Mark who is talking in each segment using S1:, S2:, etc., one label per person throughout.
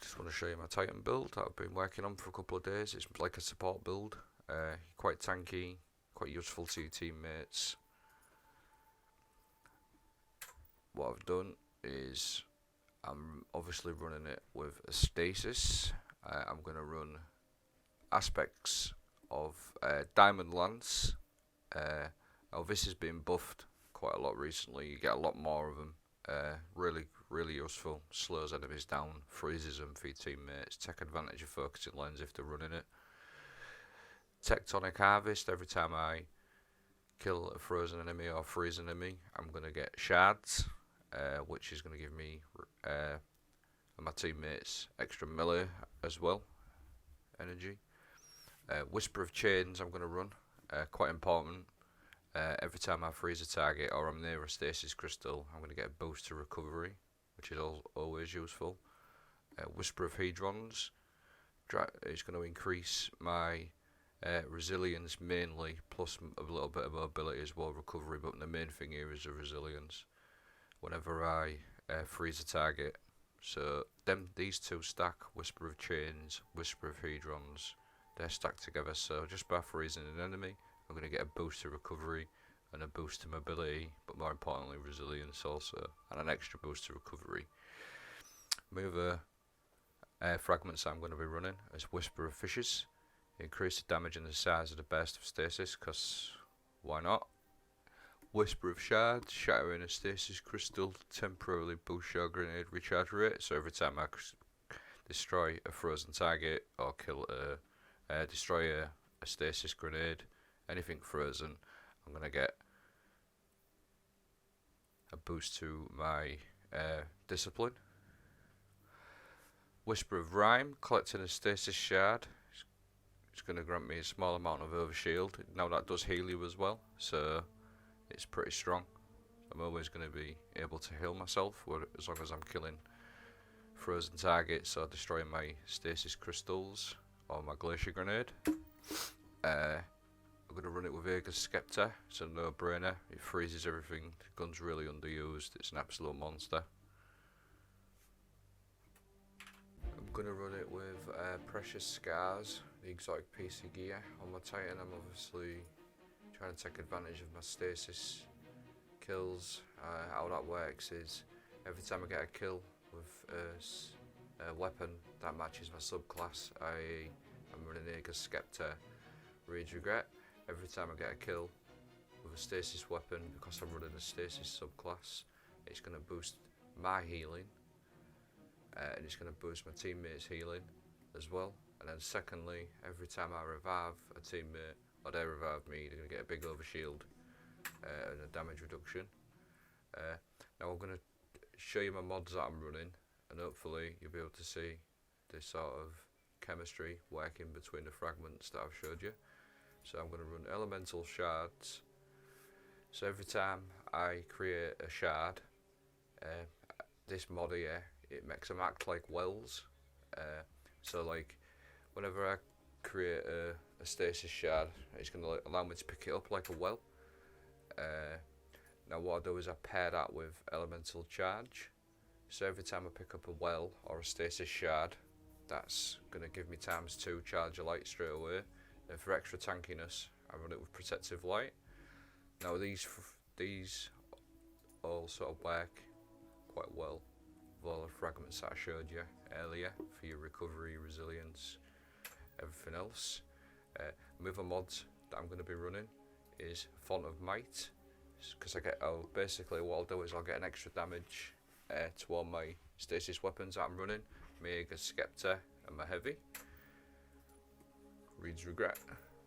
S1: just want to show you my Titan build that I've been working on for a couple of days. It's like a support build, quite tanky, quite useful to your teammates. What I've done is I'm obviously running it with a Stasis. I'm going to run aspects of Diamond Lance. Now this has been buffed quite a lot recently. You get a lot more of them. Really useful. Slows enemies down, freezes them for your teammates. Take advantage of focusing lens if they're running it. Tectonic Harvest. Every time I kill a frozen enemy or freeze an enemy, I'm going to get shards, which is going to give me and my teammates extra melee as well, energy. Whisper of Chains I'm going to run, quite important. Every time I freeze a target or I'm near a stasis crystal, I'm going to get a boost to recovery, which is always useful. Whisper of Hedrons, it's going to increase my resilience mainly, plus a little bit of mobility as well, recovery, but the main thing here is the resilience whenever I freeze a target. So these two stack, Whisper of Chains, Whisper of Hedrons, they're stacked together, so just by freezing an enemy I'm going to get a boost to recovery and a boost to mobility, but more importantly resilience also, and an extra boost to recovery. My other fragments I'm going to be running is Whisper of Fishes. Increase the damage and the size of the burst of stasis, because why not? Whisper of Shards, shattering a stasis crystal, temporarily boost your grenade recharge rate, so every time I destroy a frozen target or destroy a stasis grenade, anything frozen, I'm going to get a boost to my discipline. Whisper of Rhyme, collecting a stasis shard, it's going to grant me a small amount of overshield. Now that does heal you as well, so it's pretty strong. I'm always going to be able to heal myself as long as I'm killing frozen targets or destroying my stasis crystals or my glacier grenade. I'm going to run it with Aegis Scepter. It's a no-brainer. It freezes everything. The gun's really underused. It's an absolute monster. I'm going to run it with Precious Scars, the exotic piece of gear. On my Titan I'm obviously trying to take advantage of my stasis kills. How that works is every time I get a kill with a weapon that matches my subclass, i.e. I'm running Aegis Scepter, Rage Regret. Every time I get a kill with a stasis weapon, because I'm running a stasis subclass, it's going to boost my healing, and it's going to boost my teammates' healing as well. And then secondly, every time I revive a teammate, or they revive me, they're going to get a big overshield and a damage reduction. Now I'm going to show you my mods that I'm running, and hopefully you'll be able to see this sort of chemistry working between the fragments that I've showed you. So I'm going to run Elemental Shards. So every time I create a shard, this mod here, it makes them act like wells. So like whenever I create a stasis shard, it's going to allow me to pick it up like a well. Now what I do is I pair that with Elemental Charge. So every time I pick up a well or a stasis shard, that's going to give me ×2 charge of light straight away. And for extra tankiness, I run it with Protective Light. Now these all sort of work quite well with all the fragments that I showed you earlier for your recovery, resilience, everything else. My other mods that I'm going to be running is Font of Might, because basically what I'll do is I'll get an extra damage to all my stasis weapons that I'm running, my Aegis Scepter and my Heavy. Reads Regret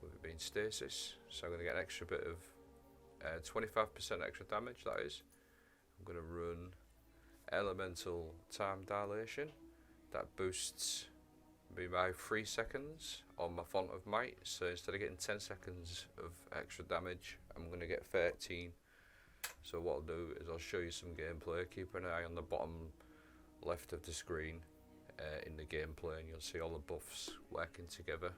S1: with it being stasis, so I'm going to get an extra bit of 25% extra damage, that is. I'm going to run Elemental Time Dilation, that boosts me by 3 seconds on my Font of Might, so instead of getting 10 seconds of extra damage, I'm going to get 13. So what I'll do is I'll show you some gameplay. Keep an eye on the bottom left of the screen in the gameplay, and you'll see all the buffs working together.